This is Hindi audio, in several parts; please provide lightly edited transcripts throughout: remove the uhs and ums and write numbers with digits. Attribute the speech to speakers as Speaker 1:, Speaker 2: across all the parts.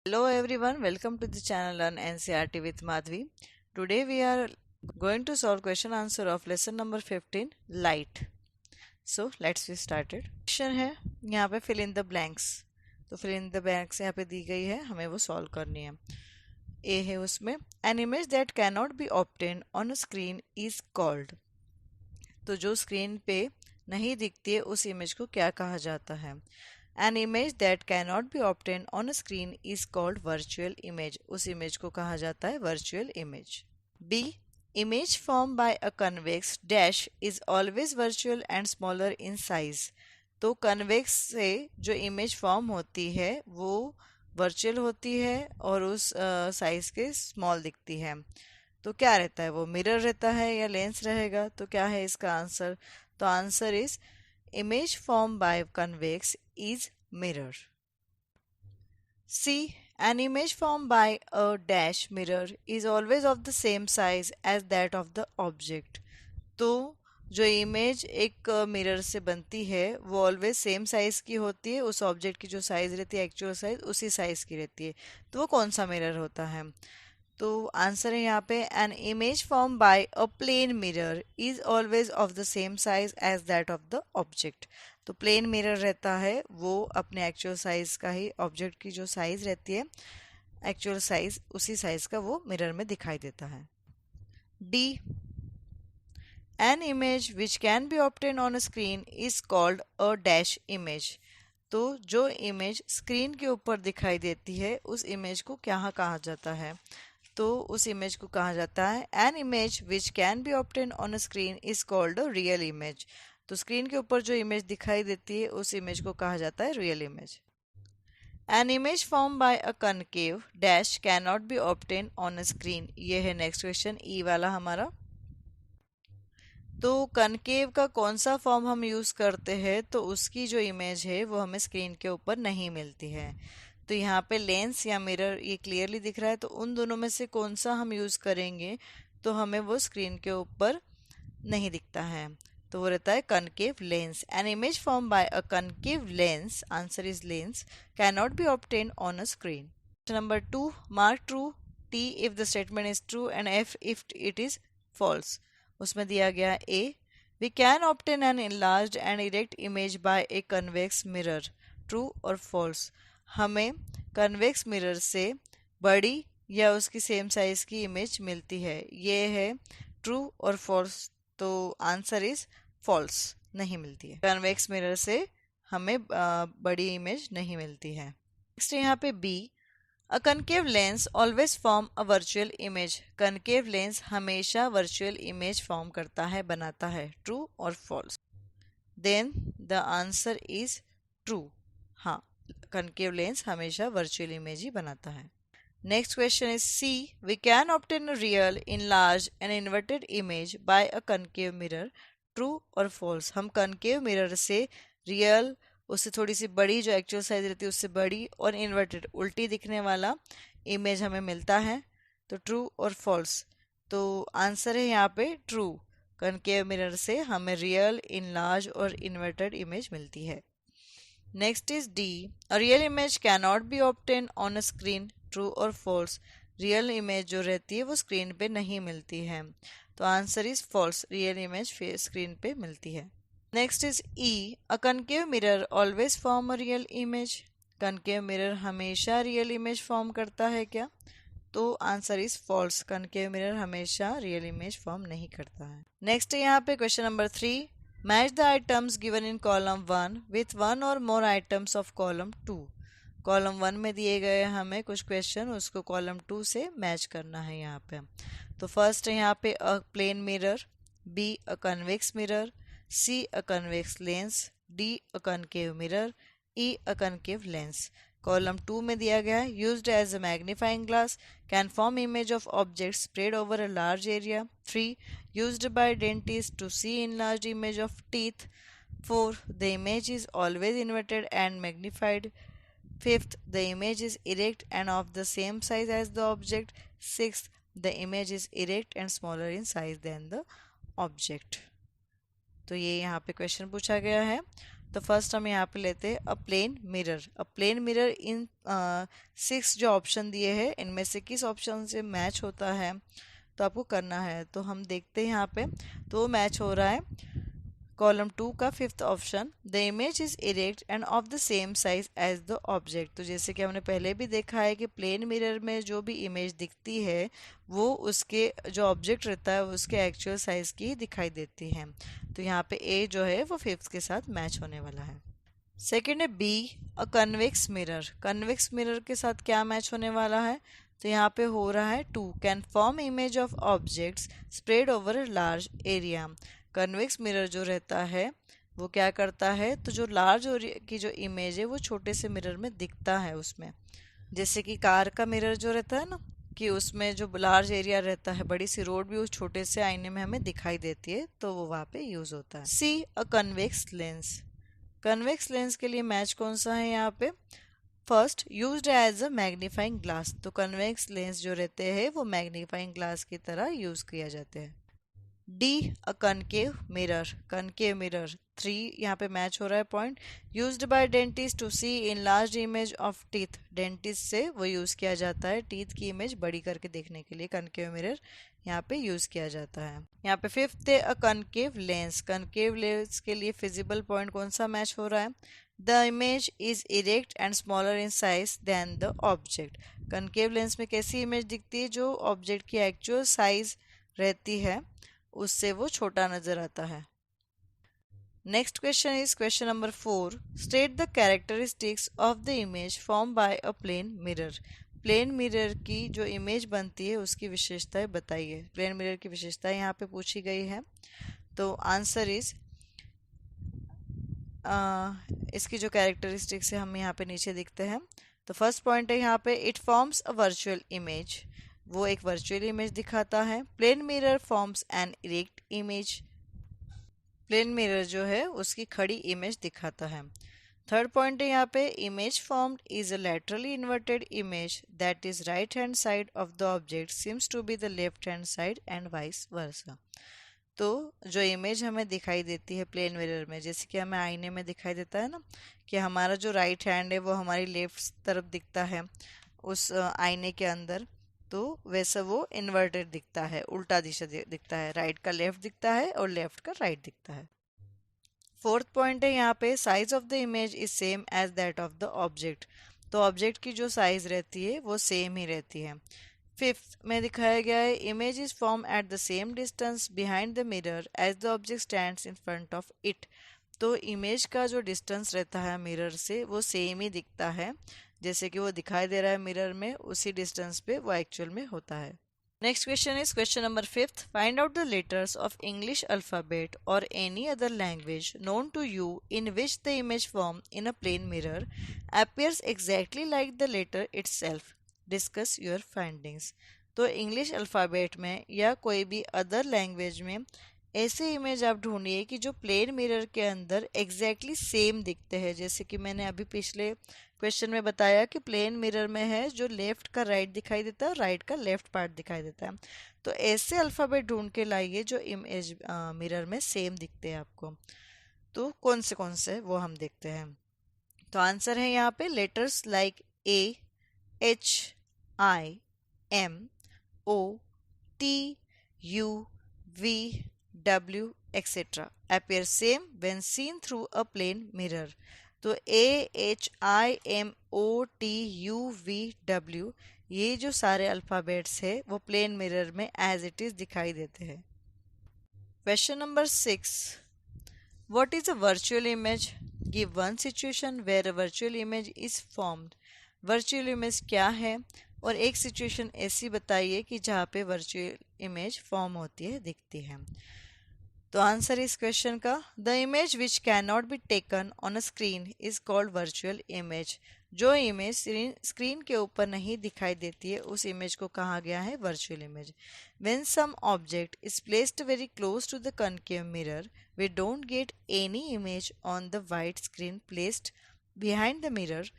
Speaker 1: Hello everyone, welcome to the channel Learn NCERT with Madhvi. Today we are going to solve question answer of lesson number 15 light. So let's get started. Question है यहाँ पे fill in the blanks. तो fill in the blanks यहाँ पे दी गई है, हमें वो solve करनी है. A है उसमें an image that cannot be obtained on a screen is called. तो जो स्क्रीन पे नहीं दिखती है उस इमेज को क्या कहा जाता है? An image that cannot be obtained on a screen is called virtual image. उस इमेज को कहा जाता है virtual image. B. Image formed by a convex dash is always virtual and smaller in size. तो convex से जो image form होती है वो virtual होती है और उस size के small दिखती है. तो क्या रहता है वो? मिरर रहता है या लेंस रहेगा? तो क्या है इसका आंसर? तो answer is image formed by convex is mirror. C. An image formed by a dash mirror is always of the same size as that of the object. तो जो इमेज एक मिरर से बनती है वो ऑलवेज सेम साइज की होती है. उस ऑब्जेक्ट की जो साइज रहती है एक्चुअल साइज उसी साइज की रहती है. तो वो कौन सा मिरर होता है? तो आंसर है यहाँ पे an image form by a plane mirror is always of the same size as that of the object. तो प्लेन मिरर रहता है वो अपने एक्चुअल साइज का ही, ऑब्जेक्ट की जो साइज रहती है एक्चुअल साइज उसी साइज का वो मिरर में दिखाई देता है. D. An image which can be obtain on a screen is called a dash image. तो जो इमेज स्क्रीन के ऊपर दिखाई देती है उस इमेज को क्या कहा जाता है? तो उस इमेज को कहा जाता है an image which can be obtain on a screen is called a real image. तो स्क्रीन के ऊपर जो इमेज दिखाई देती है उस इमेज को कहा जाता है real image. N image form by a concave dash can not be obtain on a screen. ये है नेक्स्ट क्वेश्चन ई वाला हमारा. तो कनकेव का कौन सा फॉर्म हम यूज करते हैं तो उसकी जो इमेज है वो हमें स्क्रीन के ऊपर नहीं मिलती है. तो यहाँ पे लेंस या मिरर ये क्लियरली दिख रहा है, तो उन दोनों में से कौन सा हम यूज करेंगे तो हमें वो स्क्रीन के ऊपर नहीं दिखता है. तो वो रहता है concave lens. An image form by a concave lens, answer is lens, can not be obtain on a screen. Number 2, mark true T if the statement is true and F if it is false. उसमें दिया गया A. We can obtain an enlarged and erect image by a convex mirror. True और फॉल्स? हमें कन्वेक्स मिरर से बड़ी या उसकी सेम साइज की इमेज मिलती है. ये है ट्रू और फॉल्स. तो आंसर इज फॉल्स, नहीं मिलती है. कन्वेक्स मिरर से हमें बड़ी इमेज नहीं मिलती है. नेक्स्ट यहाँ पे B. A concave lens always form a virtual image. Concave lens हमेशा वर्चुअल इमेज फॉर्म करता है, बनाता है. ट्रू और false? Then the answer is true. हाँ, कनकेव लेंस हमेशा वर्चुअल इमेज ही बनाता है. Next question is C. We can obtain a real in large and inverted image by a concave mirror. True और फॉल्स? हम कनकेव मिरर से रियल, उससे थोड़ी सी बड़ी जो एक्चुअल साइज रहती है उससे बड़ी, और इन्वर्टेड उल्टी दिखने वाला इमेज हमें मिलता है. तो ट्रू और फॉल्स? तो आंसर है यहाँ पे ट्रू. कनकेव मिरर से हमें रियल, इन लार्ज और इन्वर्टेड इमेज मिलती है. Next is D. A real image can not be obtain on a screen. True और फॉल्स? रियल इमेज जो रहती है वो स्क्रीन पे नहीं मिलती है. तो answer is false. Real image screen पे मिलती है. Next is E. A concave mirror always form a real image. Concave mirror हमेशा रियल इमेज फॉर्म करता है क्या? तो answer is false. Concave mirror हमेशा रियल इमेज फॉर्म नहीं करता है. नेक्स्ट है यहाँ पे question number 3. Match the items given in column 1 with one और more items of column 2. Column 1 में दिए गए हमें कुछ क्वेश्चन, उसको कॉलम 2 से मैच करना है यहाँ पे. तो फर्स्ट है यहाँ पे a plane mirror, B a convex mirror, C a convex lens, D a concave mirror, E a concave lens. Column 2 में दिया गया है used as a magnifying glass, can form image of objects spread over a large area. 3. Used by dentists to see enlarged image of teeth. 4. The image is always inverted and magnified. 5th, the image is erect and of the same size as the object. 6th, the image is erect and smaller in size than the object. तो ये यहाँ पे क्वेश्चन पूछा गया है. तो फर्स्ट हम यहाँ पे लेते हैं a plane mirror. A plane mirror in 6 जो ऑप्शन दिए हैं इनमें से किस ऑप्शन से मैच होता है तो आपको करना है। तो हम देखते हैं यहाँ पे, तो मैच हो रहा है कॉलम 2 का 5th option, the image is erect and of the same size as the object. तो जैसे कि हमने पहले भी देखा है कि प्लेन मिरर में जो भी इमेज दिखती है वो उसके जो ऑब्जेक्ट रहता है उसके एक्चुअल साइज की दिखाई देती है। तो यहाँ पे ए जो है वो 5th के साथ मैच होने वाला है। सेकेंड है B a convex mirror. Convex mirror के साथ क्या मैच होने वाला है, तो यहाँ पे हो रहा है 2 can form image of objects spread over large area. Convex mirror जो रहता है वो क्या करता है, तो जो लार्ज की जो इमेज है वो छोटे से मिरर में दिखता है उसमें। जैसे कि कार का मिरर जो रहता है ना, कि उसमें जो लार्ज एरिया रहता है, बड़ी सी रोड भी उस छोटे से आईने में हमें दिखाई देती है, तो वो वहाँ पे यूज होता है। C a convex lens. Convex lens के लिए मैच कौन सा है यहाँ पे, first used as a magnifying glass. तो कन्वेक्स लेंस जो रहते हैं वो मैग्नीफाइंग ग्लास की तरह यूज किया जाते हैं। D a concave mirror. Concave mirror 3 यहाँ पे मैच हो रहा है point. Used by dentist to see in large image of teeth. Dentist से वो यूज किया जाता है टीथ की इमेज बड़ी करके देखने के लिए, कनकेव मिरर यहाँ पे यूज किया जाता है। यहाँ पे 5th है अ कनकेव लेंस। कनकेव लेंस के लिए फिजिबल पॉइंट कौन सा मैच हो रहा है, the image is erect and smaller in size than the object. Concave lens में कैसी इमेज दिखती है, जो ऑब्जेक्ट की एक्चुअल साइज रहती है उससे वो छोटा नजर आता है। Next question is question number 4, state the characteristics of the image form by a plane mirror. Plane mirror की जो इमेज बनती है उसकी विशेषताएं बताइए। प्लेन मिरर की विशेषताएं यहाँ पे पूछी गई है। तो आंसर इज इसकी जो कैरेक्टरिस्टिक्स है हम यहाँ पे नीचे दिखते हैं। तो फर्स्ट पॉइंट है यहाँ पे, it forms a virtual image. वो एक वर्चुअल इमेज दिखाता है। Plane mirror forms an erect image. Plane mirror जो है उसकी खड़ी इमेज दिखाता है। थर्ड पॉइंट है यहाँ पे, image formed is a laterally inverted image that is right hand side of the object seems to be the left hand side and vice versa. तो जो इमेज हमें दिखाई देती है प्लेन मिरर में, जैसे कि हमें आईने में दिखाई देता है ना कि हमारा जो राइट हैंड है वो हमारी लेफ्ट तरफ दिखता है उस आईने के अंदर, तो वैसा वो इन्वर्टेड दिखता है, उल्टा दिशा दिखता है। राइट का लेफ्ट दिखता है और लेफ्ट का राइट दिखता है। फोर्थ पॉइंट है यहाँ पे, size of the image is same as that of the object. तो ऑब्जेक्ट की जो साइज रहती है वो सेम ही रहती है। फिफ्थ में दिखाया गया है, image is form at the same distance behind the mirror as the object stands in front of it. तो इमेज का जो डिस्टेंस रहता है मिरर से वो सेम ही दिखता है, जैसे कि वो दिखाई दे रहा है मिरर में उसी डिस्टेंस पे वो एक्चुअल में होता है। Next question is question number 5th. Find out the letters of English alphabet or any other language known to you in which the image form in a plane mirror appears exactly like the letter itself. Discuss your findings. तो इंग्लिश अल्फ़ाबेट में या कोई भी अदर लैंग्वेज में ऐसे इमेज आप ढूंढिए कि जो प्लेन मिरर के अंदर एग्जैक्टली सेम दिखते हैं। जैसे कि मैंने अभी पिछले क्वेश्चन में बताया कि प्लेन मिरर में है जो लेफ्ट का राइट दिखाई देता है और राइट का लेफ्ट पार्ट दिखाई देता है। तो ऐसे अल्फ़ाबेट ढूंढ के लाइए जो इमेज मिरर में सेम दिखते हैं आपको। तो कौन से वो हम देखते हैं। तो आंसर है यहाँ पे, letters like A, H, I, M, O, T, U, V, W, etc. appear same when seen through a plane mirror. तो A, H, I, M, O, T, U, V, W ये जो सारे अल्फ़ाबेट्स है वो प्लेन मिरर में एज इट इज दिखाई देते हैं। Question number 6, what is a virtual image? Give one situation where a virtual image is formed. Virtual image क्या है और एक सिचुएशन ऐसी बताइए कि जहाँ पे वर्चुअल इमेज फॉर्म होती है, दिखती है। तो आंसर इस क्वेश्चन का, the image which can not be taken on a screen is called virtual image. जो इमेज स्क्रीन के ऊपर नहीं दिखाई देती है उस इमेज को कहा गया है virtual image. When some object is placed very close to the concave mirror we don't get any image on the white screen placed behind the mirror.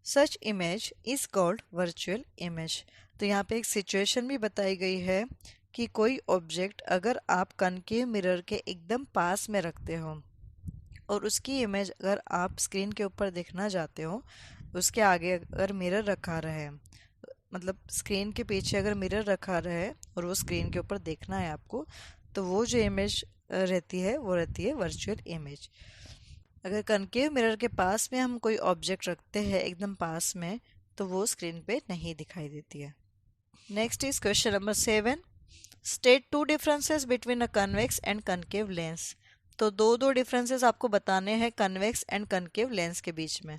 Speaker 1: Such image is called virtual image. तो यहाँ पे एक सिचुएशन भी बताई गई है कि कोई ऑब्जेक्ट अगर आप कनकेव मिरर के एकदम पास में रखते हो और उसकी इमेज अगर आप स्क्रीन के ऊपर देखना चाहते हो, उसके आगे अगर मिरर रखा रहे, मतलब स्क्रीन के पीछे अगर मिरर रखा रहे और वो स्क्रीन के ऊपर देखना है आपको, तो वो जो इमेज रहती है वो रहती है वर्चुअल इमेज। अगर कनकेव मिरर के पास में हम कोई ऑब्जेक्ट रखते हैं एकदम पास में, तो वो स्क्रीन पे नहीं दिखाई देती है। Next is question number 7। State two differences between a convex and concave lens. तो दो डिफरेंसेस आपको बताने हैं कन्वेक्स एंड कनकेव लेंस के बीच में।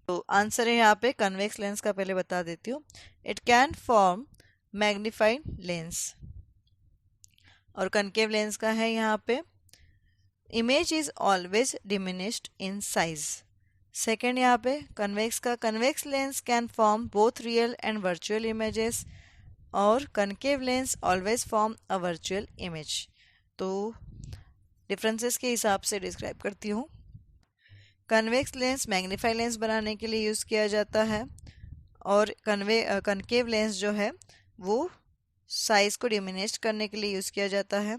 Speaker 1: तो आंसर है यहाँ पे, कन्वेक्स लेंस का पहले बता देती हूँ। It can form magnified lens, और कनकेव लेंस का है यहाँ पे image is always diminished in size. Second यहाँ पे कन्वेक्स का, convex lens can form both real and virtual images, और concave lens always form a virtual image. तो डिफरेंसेस के हिसाब से डिस्क्राइब करती हूँ। कन्वेक्स लेंस मैग्नीफाइड लेंस बनाने के लिए यूज़ किया जाता है, और कनकेव लेंस जो है वो साइज को डिमिनिश करने के लिए यूज़ किया जाता है।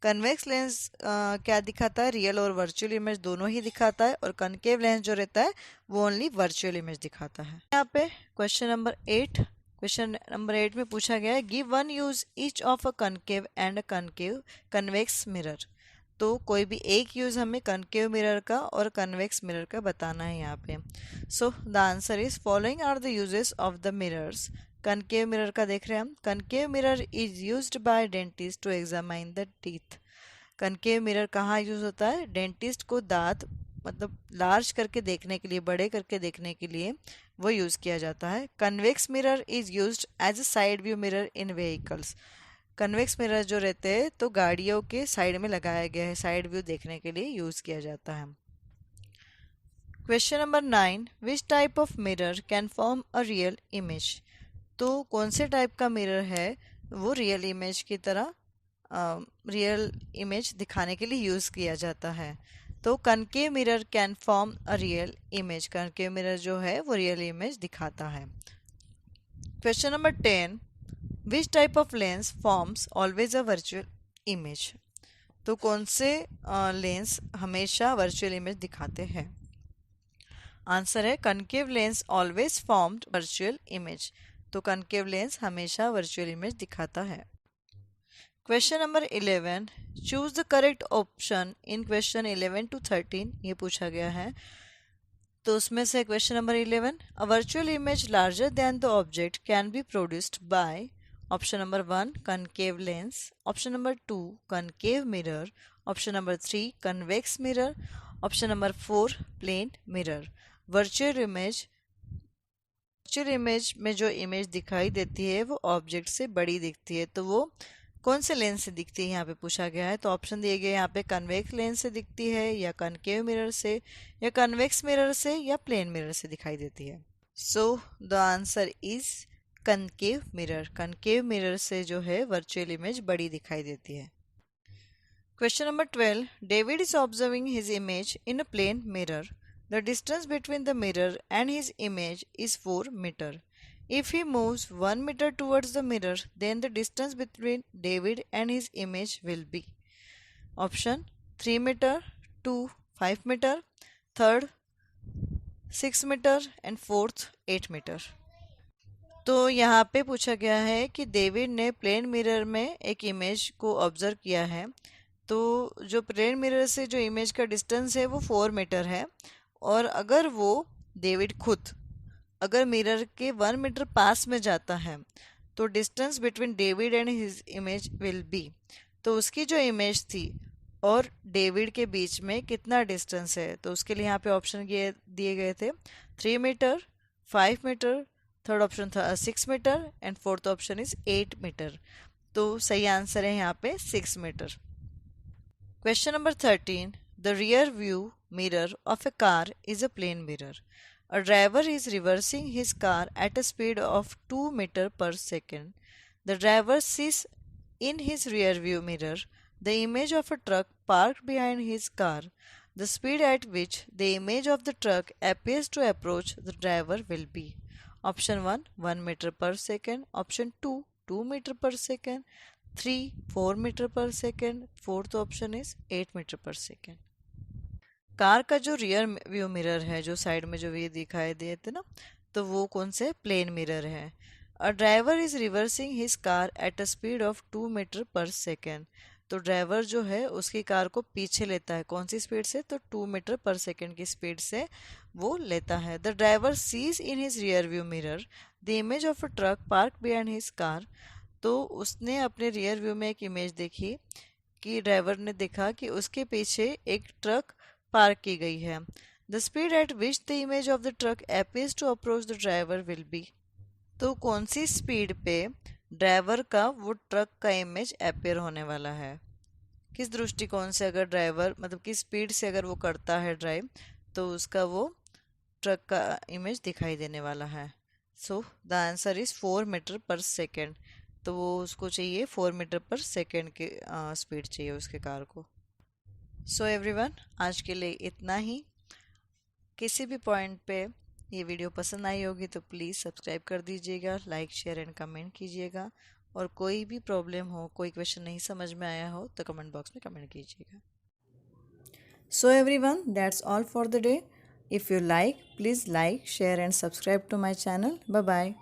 Speaker 1: कन्वेक्स लेंस क्या दिखाता है, रियल और वर्चुअल इमेज दोनों ही दिखाता है, और कनकेव लेंस जो रहता है वो ओनली वर्चुअल इमेज दिखाता है। यहाँ पे क्वेश्चन नंबर 8, क्वेश्चन नंबर 8 में पूछा गया है give one use each of a concave and concave convex mirror. तो कोई भी एक यूज हमें कनकेव मिरर का और कन्वेक्स मिरर का बताना है यहाँ पे। So the answer is following are the uses of the mirrors. Concave mirror का देख रहे हैं हम। Concave mirror is used by dentist to examine the teeth. Concave mirror कहाँ यूज होता है, डेंटिस्ट को दांत मतलब लार्ज करके देखने के लिए, बड़े करके देखने के लिए वो यूज किया जाता है। Convex mirror is used as a side view mirror in vehicles. Convex mirror जो रहते हैं तो गाड़ियों के साइड में लगाया गया है, साइड व्यू देखने के लिए यूज किया जाता है। Question number 9, which type of mirror can form a real image. तो कौन से टाइप का मिरर है वो रियल इमेज की तरह रियल इमेज दिखाने के लिए यूज किया जाता है। तो concave mirror can form a real image. Concave mirror जो है वो रियल इमेज दिखाता है। Question number 10, which type of lens forms always a virtual image. तो कौन से लेंस हमेशा वर्चुअल इमेज दिखाते हैं। आंसर है concave lens always formed virtual image. तो कनकेव लेंस हमेशा वर्चुअल इमेज दिखाता है। Question number 11, choose the correct option in question 11 to 13। ये पूछा गया है। तो उसमें से question number 11, a virtual image larger than the object can be produced by option number 1 concave lens, option number 2 concave mirror, option number 3 convex mirror, option number 4 plane mirror. Virtual image में जो इमेज दिखाई देती है वो ऑब्जेक्ट से बड़ी दिखती है, तो वो कौन से लेंस से दिखती है यहाँ पे पूछा गया है। तो ऑप्शन दिए गए यहाँ पे कन्वेक्स लेंस से दिखती है, या कनकेव मिरर से, या कन्वेक्स मिरर से, या प्लेन मिरर से दिखाई देती है। So the answer is concave mirror. Concave mirror से जो है वर्चुअल इमेज बड़ी दिखाई देती है। Question number 12, David is observing his image in a plane mirror. The distance between the mirror and his image is 4 meter. If he moves 1 meter towards the mirror, then the distance between David and his image will be option 3 meter, 2 5 meter, third 6 meter and fourth 8 meter. तो यहाँ पे पूछा गया है कि डेविड ने प्लेन मिरर में एक इमेज को ऑब्जर्व किया है। तो जो प्लेन मिरर से जो इमेज का डिस्टेंस है वो 4 मीटर है, और अगर वो डेविड खुद अगर मिरर के 1 मीटर पास में जाता है तो distance between David and his image will be. तो उसकी जो इमेज थी और डेविड के बीच में कितना डिस्टेंस है, तो उसके लिए यहाँ पे ऑप्शन दिए गए थे 3 मीटर, 5 मीटर, थर्ड ऑप्शन था 6 metre and fourth option is 8 metre. तो सही आंसर है यहाँ पे 6 metre. Question number 13, the rear view mirror of a car is a plane mirror. A driver is reversing his car at a speed of 2 meters per second. The driver sees in his rear view mirror the image of a truck parked behind his car. The speed at which the image of the truck appears to approach the driver will be option 1 1 meter per second, option 2 2 meter per second, 3 4 meter per second, fourth option is 8 meter per second. Car का जो रियर व्यू मिरर है, जो साइड में जो ये दिखाई देते ना, तो वो कौन से प्लेन मिरर है। A driver is reversing his car at a speed of 2 metre per second. तो ड्राइवर जो है उसकी कार को पीछे लेता है, कौन सी स्पीड से, तो 2 मीटर पर सेकेंड की स्पीड से वो लेता है। The driver sees in his rear view mirror the image of a truck park behind his car. तो उसने अपने रियर व्यू में एक इमेज देखी कि ड्राइवर ने देखा कि उसके पीछे एक ट्रक पार्क की गई है। The speed at which the image of the truck appears to approach the driver will be. तो कौन सी स्पीड पे ड्राइवर का वो ट्रक का इमेज अपीयर होने वाला है, किस दृष्टिकोण से, अगर ड्राइवर मतलब किस स्पीड से अगर वो करता है ड्राइव, तो उसका वो ट्रक का इमेज दिखाई देने वाला है। So the answer is 4 metre per second. तो वो उसको चाहिए 4 मीटर पर सेकेंड की स्पीड चाहिए उसके कार को। सो एवरीवन, आज के लिए इतना ही। किसी भी पॉइंट पे ये वीडियो पसंद आई होगी तो प्लीज़ सब्सक्राइब कर दीजिएगा, लाइक शेयर एंड कमेंट कीजिएगा। और कोई भी प्रॉब्लम हो, कोई क्वेश्चन नहीं समझ में आया हो तो कमेंट बॉक्स में कमेंट कीजिएगा। So everyone, that's all for the day. If you like, please like share and subscribe to my channel. Bye bye.